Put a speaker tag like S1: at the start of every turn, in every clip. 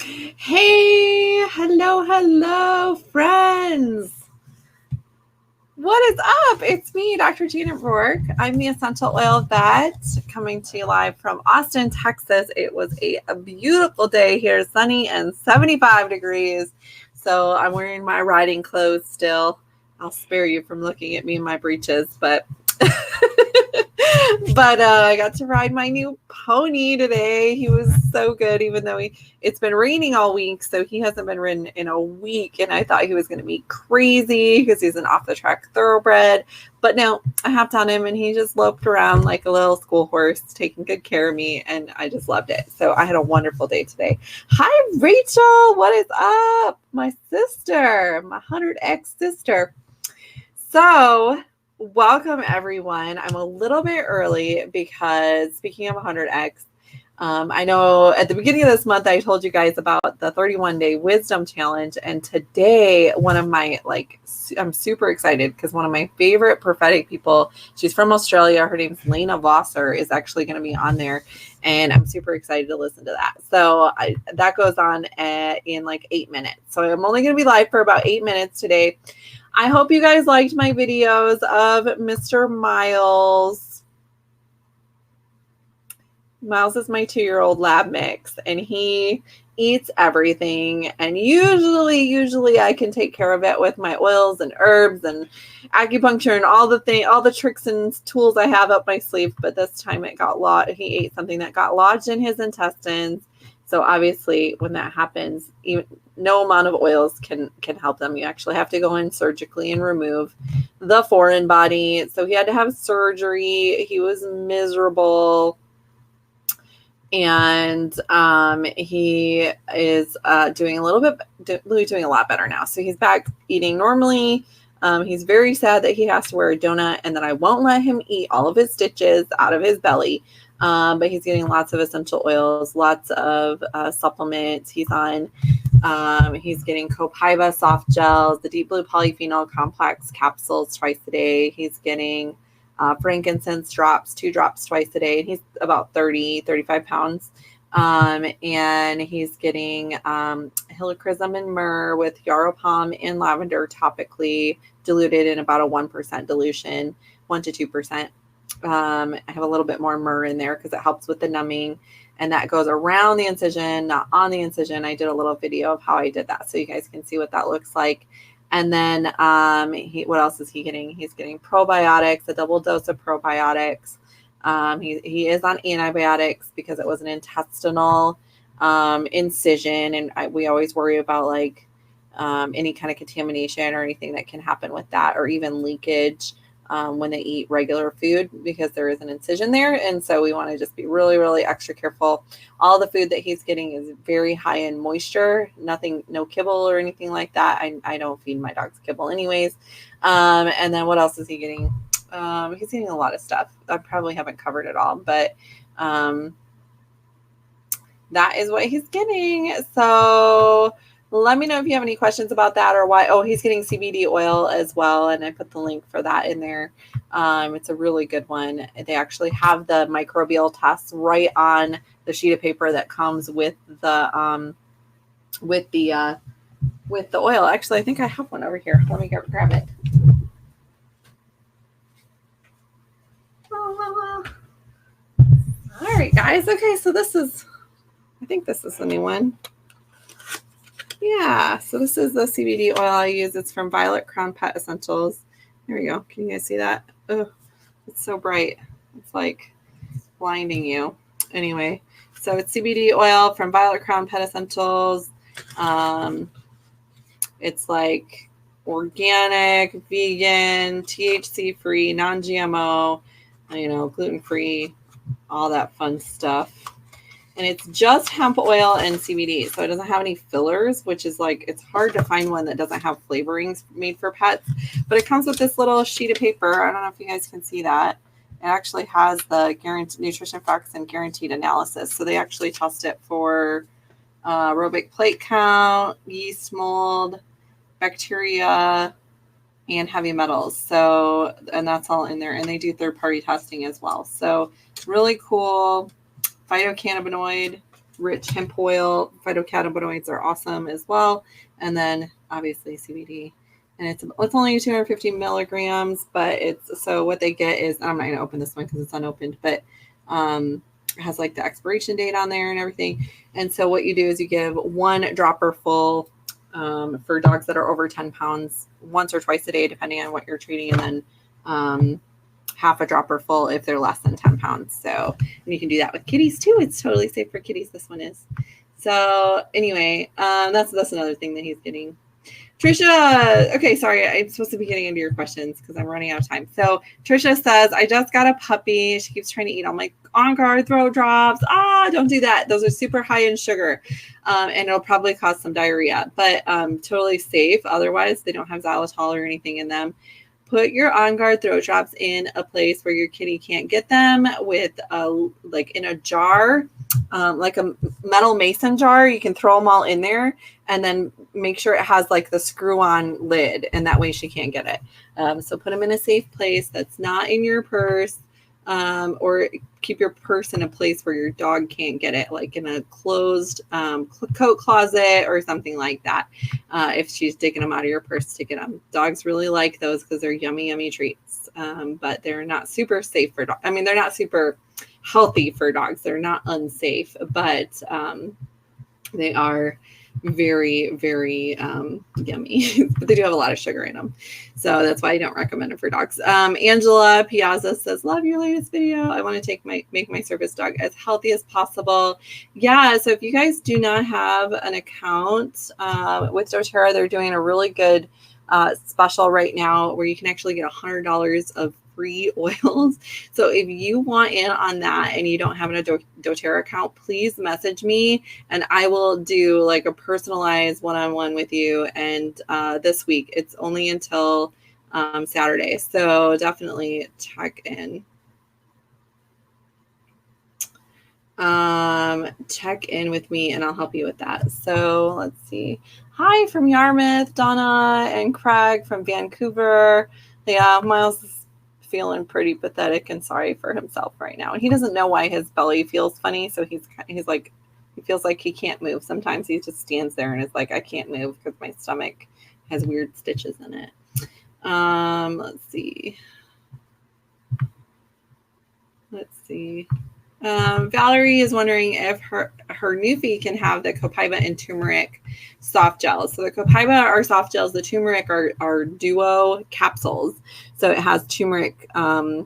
S1: Hey, hello, friends. What is up? It's me, Dr. Gina Rourke. I'm the Essential Oil Vet coming to you live from Austin, Texas. It was a beautiful day here, sunny and 75 degrees. So I'm wearing my riding clothes still. I'll spare you from looking at me in my breeches, but I got to ride my new pony today. He was so good, even though it's been raining all week, so he hasn't been ridden in a week. And I thought he was going to be crazy because he's an off the track thoroughbred. But no, I hopped on him and he just loped around like a little school horse, taking good care of me, and I just loved it. So I had a wonderful day today. Hi, Rachel. What is up? My sister, my 100X sister. So welcome, everyone. I'm a little bit early because speaking of 100X, I know at the beginning of this month, I told you guys about the 31-day wisdom challenge. And today, I'm super excited because one of my favorite prophetic people, she's from Australia. Her name's Lena Vosser, is actually going to be on there. And I'm super excited to listen to that. So that goes on in like 8 minutes. So I'm only going to be live for about 8 minutes today. I hope you guys liked my videos of Mr. Miles. Miles is my 2-year-old lab mix, and he eats everything. And usually I can take care of it with my oils and herbs and acupuncture and all the tricks and tools I have up my sleeve. But this time he ate something that got lodged in his intestines. So obviously when that happens, no amount of oils can help them. You actually have to go in surgically and remove the foreign body. So he had to have surgery. He was miserable. And he is doing a lot better now. So he's back eating normally. He's very sad that he has to wear a donut and that I won't let him eat all of his stitches out of his belly. But he's getting lots of essential oils, lots of supplements. He's getting Copaiba soft gels, the deep blue polyphenol complex capsules twice a day. He's getting frankincense drops, 2 drops twice a day. And he's about 35 pounds. And he's getting helichrysum and myrrh with yarrow palm and lavender topically diluted in about a 1% dilution, 1 to 2%. I have a little bit more myrrh in there because it helps with the numbing, and that goes around the incision, not on the incision. I did a little video of how I did that so you guys can see what that looks like. And then what else is he getting? He's getting probiotics, a double dose of probiotics. He is on antibiotics because it was an intestinal incision, and we always worry about like any kind of contamination or anything that can happen with that, or even leakage when they eat regular food, because there is an incision there. And so we want to just be really, really extra careful. All the food that he's getting is very high in moisture, no kibble or anything like that. I don't feed my dogs kibble anyways. And then what else is he getting? He's getting a lot of stuff. I probably haven't covered it all, but that is what he's getting. So let me know if you have any questions about that or why. Oh, he's getting CBD oil as well, and I put the link for that in there. It's a really good one. They actually have the microbial tests right on the sheet of paper that comes with the oil. Actually, I think I have one over here. Let me grab it. All right, guys. Okay, so I think this is the new one. Yeah, so this is the CBD oil I use. It's from Violet Crown Pet Essentials. There we go. Can you guys see that? Oh, it's so bright. It's like blinding you. Anyway, so it's CBD oil from Violet Crown Pet Essentials. It's like organic, vegan, THC-free, non-GMO, gluten-free, all that fun stuff. And it's just hemp oil and CBD. So it doesn't have any fillers, which is like, it's hard to find one that doesn't have flavorings made for pets. But it comes with this little sheet of paper. I don't know if you guys can see that. It actually has the nutrition facts and guaranteed analysis. So they actually test it for aerobic plate count, yeast mold, bacteria, and heavy metals. So, and that's all in there. And they do third-party testing as well. So really cool. Phytocannabinoid, rich hemp oil. Phytocannabinoids are awesome as well. And then obviously CBD. And it's only 250 milligrams, but so what they get is, I'm not going to open this one because it's unopened, but it has like the expiration date on there and everything. And so what you do is you give 1 dropper full for dogs that are over 10 pounds once or twice a day, depending on what you're treating. And then half a dropper full if they're less than 10 pounds. So, and you can do that with kitties too. It's totally safe for kitties. This one is. So anyway, that's another thing that he's getting. Trisha, okay, sorry, I'm supposed to be getting into your questions because I'm running out of time. So Trisha says, I just got a puppy. She keeps trying to eat all my On Guard throat drops. Don't do that. Those are super high in sugar, and it'll probably cause some diarrhea, but totally safe. Otherwise, they don't have xylitol or anything in them. Put your On Guard throat drops in a place where your kitty can't get them, with like in a jar, like a metal mason jar. You can throw them all in there and then make sure it has like the screw on lid, and that way she can't get it. So put them in a safe place that's not in your purse, or keep your purse in a place where your dog can't get it, like in a closed coat closet or something like that. If she's digging them out of your purse to get them. Dogs really like those because they're yummy, yummy treats. But they're not super safe for dogs. I mean, they're not super healthy for dogs. They're not unsafe, but they are very, very yummy. But they do have a lot of sugar in them. So that's why I don't recommend them for dogs. Angela Piazza says, love your latest video. I want to make my service dog as healthy as possible. Yeah, so if you guys do not have an account with doTERRA, they're doing a really good special right now where you can actually get $100 of free oils. So if you want in on that and you don't have a doTERRA account, please message me and I will do like a personalized one-on-one with you. And this week, it's only until Saturday. So definitely check in. Check in with me and I'll help you with that. So let's see. Hi from Yarmouth, Donna and Craig from Vancouver. Yeah, Miles is feeling pretty pathetic and sorry for himself right now. And he doesn't know why his belly feels funny. So he's like, he feels like he can't move. Sometimes he just stands there and is like, I can't move because my stomach has weird stitches in it. Let's see. Valerie is wondering if her Newfie can have the copaiba and turmeric soft gels. So the copaiba are soft gels. The turmeric are duo capsules. So it has turmeric, the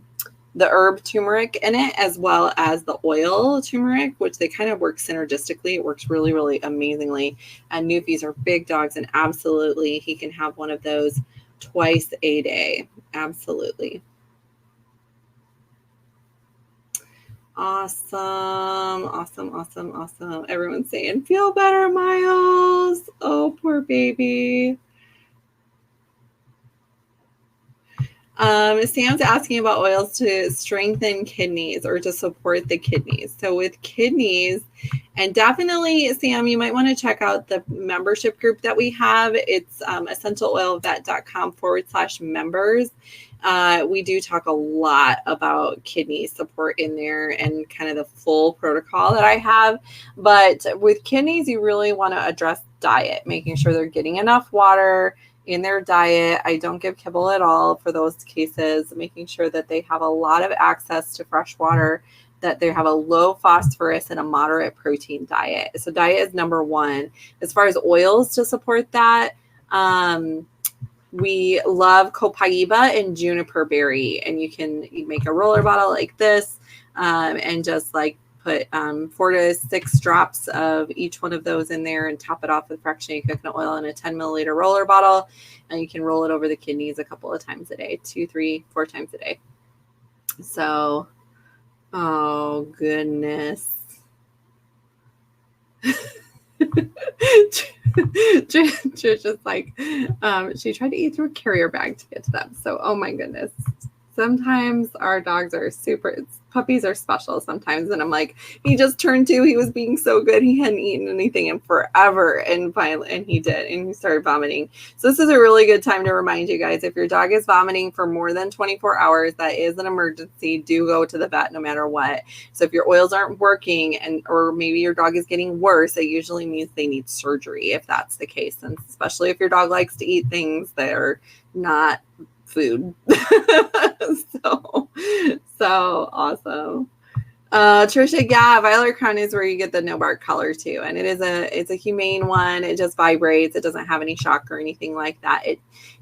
S1: herb turmeric in it, as well as the oil turmeric, which they kind of work synergistically. It works really, really amazingly. And Newfies are big dogs, and absolutely he can have one of those twice a day. Absolutely. Awesome. Everyone's saying, feel better, Miles. Oh, poor baby. Sam's asking about oils to strengthen kidneys or to support the kidneys. So with kidneys, and definitely, Sam, you might want to check out the membership group that we have. It's essentialoilvet.com/members. We do talk a lot about kidney support in there and kind of the full protocol that I have. But with kidneys, you really want to address diet, making sure they're getting enough water in their diet. I don't give kibble at all for those cases, making sure that they have a lot of access to fresh water, that they have a low phosphorus and a moderate protein diet. So diet is number one. As far as oils to support that, we love copaiba and juniper berry, and you make a roller bottle like this, and just like put 4 to 6 drops of each one of those in there and top it off with fractionated coconut oil in a 10 milliliter roller bottle. And you can roll it over the kidneys a couple of times a day, 2, 3, 4 times a day. So, oh goodness. Trish is like, she tried to eat through a carrier bag to get to them. So, oh my goodness. Sometimes our dogs are puppies are special sometimes. And I'm like, he just turned 2. He was being so good. He hadn't eaten anything in forever. And finally, and he did. And he started vomiting. So this is a really good time to remind you guys, if your dog is vomiting for more than 24 hours, that is an emergency. Do go to the vet no matter what. So if your oils aren't working or maybe your dog is getting worse, it usually means they need surgery if that's the case. And especially if your dog likes to eat things that are not food. so awesome. Trisha, yeah, Violet Crown is where you get the no bark collar too, and it's a humane one. It just vibrates. It doesn't have any shock or anything like that.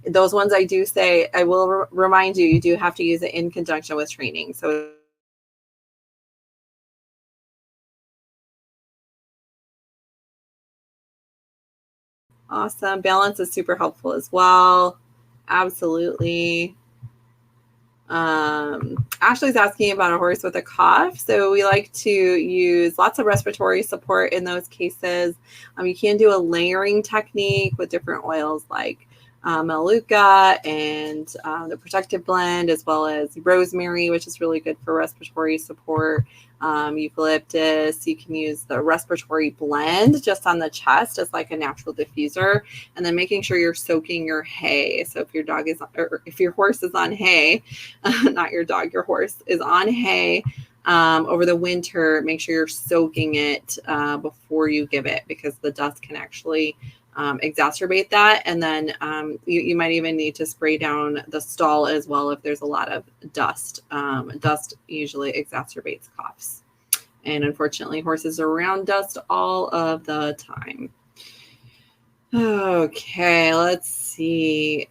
S1: Those ones I do say, I will remind you, you do have to use it in conjunction with training. So awesome. Balance is super helpful as well. Absolutely. Ashley's asking about a horse with a cough. So we like to use lots of respiratory support in those cases. You can do a layering technique with different oils like Melaleuca and the protective blend, as well as rosemary, which is really good for respiratory support. Eucalyptus, you can use the respiratory blend just on the chest as like a natural diffuser, and then making sure you're soaking your hay. So if your dog is, or if your horse is on hay, not your dog, your horse is on hay over the winter, make sure you're soaking it before you give it, because the dust can actually exacerbate that. And then you might even need to spray down the stall as well if there's a lot of dust. Dust usually exacerbates coughs. And unfortunately, horses are around dust all of the time. Okay, let's see.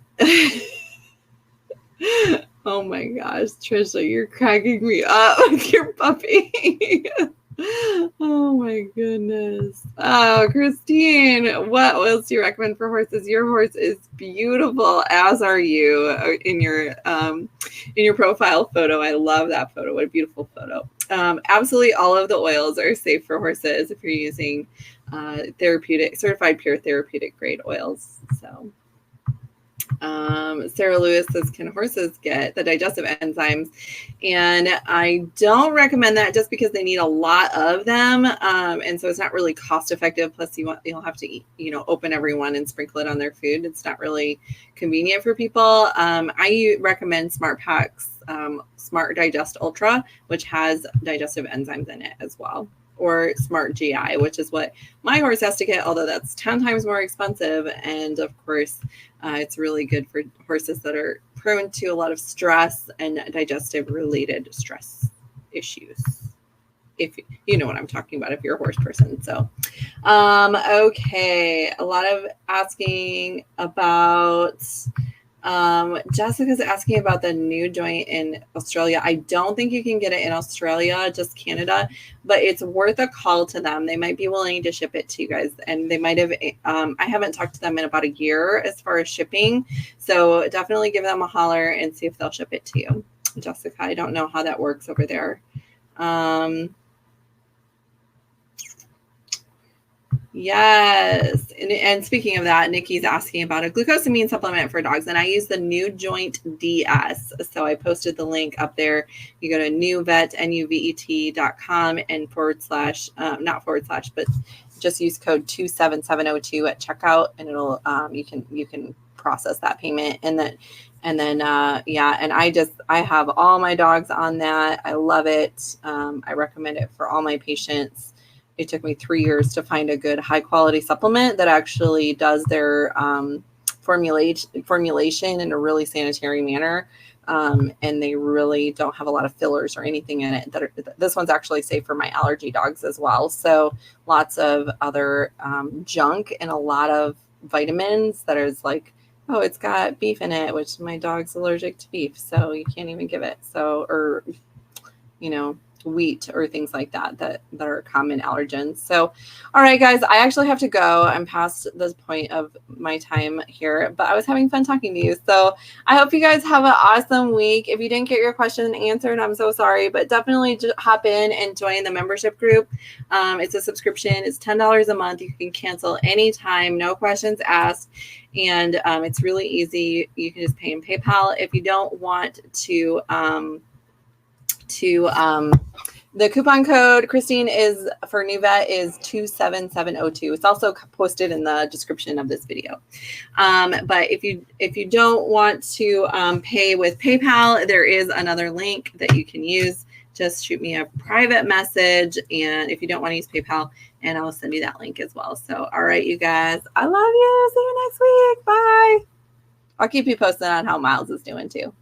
S1: Oh my gosh, Trisha, you're cracking me up with your puppy. Oh my goodness. Oh, Christine, what oils do you recommend for horses? Your horse is beautiful, as are you in your profile photo. I love that photo. What a beautiful photo. Absolutely all of the oils are safe for horses if you're using certified pure therapeutic grade oils. So Sarah Lewis says, can horses get the digestive enzymes? And I don't recommend that just because they need a lot of them. And so it's not really cost effective. Plus you'll have to eat, open every one and sprinkle it on their food. It's not really convenient for people. I recommend Smart Packs, Smart Digest Ultra, which has digestive enzymes in it as well. Or Smart GI, which is what my horse has to get, although that's 10 times more expensive. And of course, it's really good for horses that are prone to a lot of stress and digestive related stress issues. If you know what I'm talking about, if you're a horse person. So, okay. A lot of asking about, Jessica's asking about the new joint in Australia. I don't think you can get it in Australia, just Canada, but it's worth a call to them. They might be willing to ship it to you guys. And they might have, I haven't talked to them in about a year as far as shipping. So definitely give them a holler and see if they'll ship it to you. Jessica, I don't know how that works over there. Yes. And speaking of that, Nikki's asking about a glucosamine supplement for dogs. And I use the New Joint DS. So I posted the link up there. You go to nuvet.com and but just use code 27702 at checkout, and it'll you can process that payment. And then I have all my dogs on that. I love it. I recommend it for all my patients. It took me 3 years to find a good high quality supplement that actually does their formulation in a really sanitary manner. And they really don't have a lot of fillers or anything in it. This one's actually safe for my allergy dogs as well. So lots of other junk and a lot of vitamins that is like, oh, it's got beef in it, which my dog's allergic to beef. So you can't even give it. So, or, wheat or things like that are common allergens. So, all right, guys, I actually have to go. I'm past this point of my time here, but I was having fun talking to you. So I hope you guys have an awesome week. If you didn't get your question answered, I'm so sorry, but definitely hop in and join the membership group. It's a subscription. It's $10 a month. You can cancel anytime, no questions asked. And it's really easy. You can just pay in PayPal. If you don't want to the coupon code, Christine, is for Nuvette is 27702. It's also posted in the description of this video. But if you don't want to pay with PayPal, there is another link that you can use. Just shoot me a private message, and if you don't want to use PayPal, and I'll send you that link as well. So, all right, you guys, I love you. See you next week. Bye. I'll keep you posted on how Miles is doing too.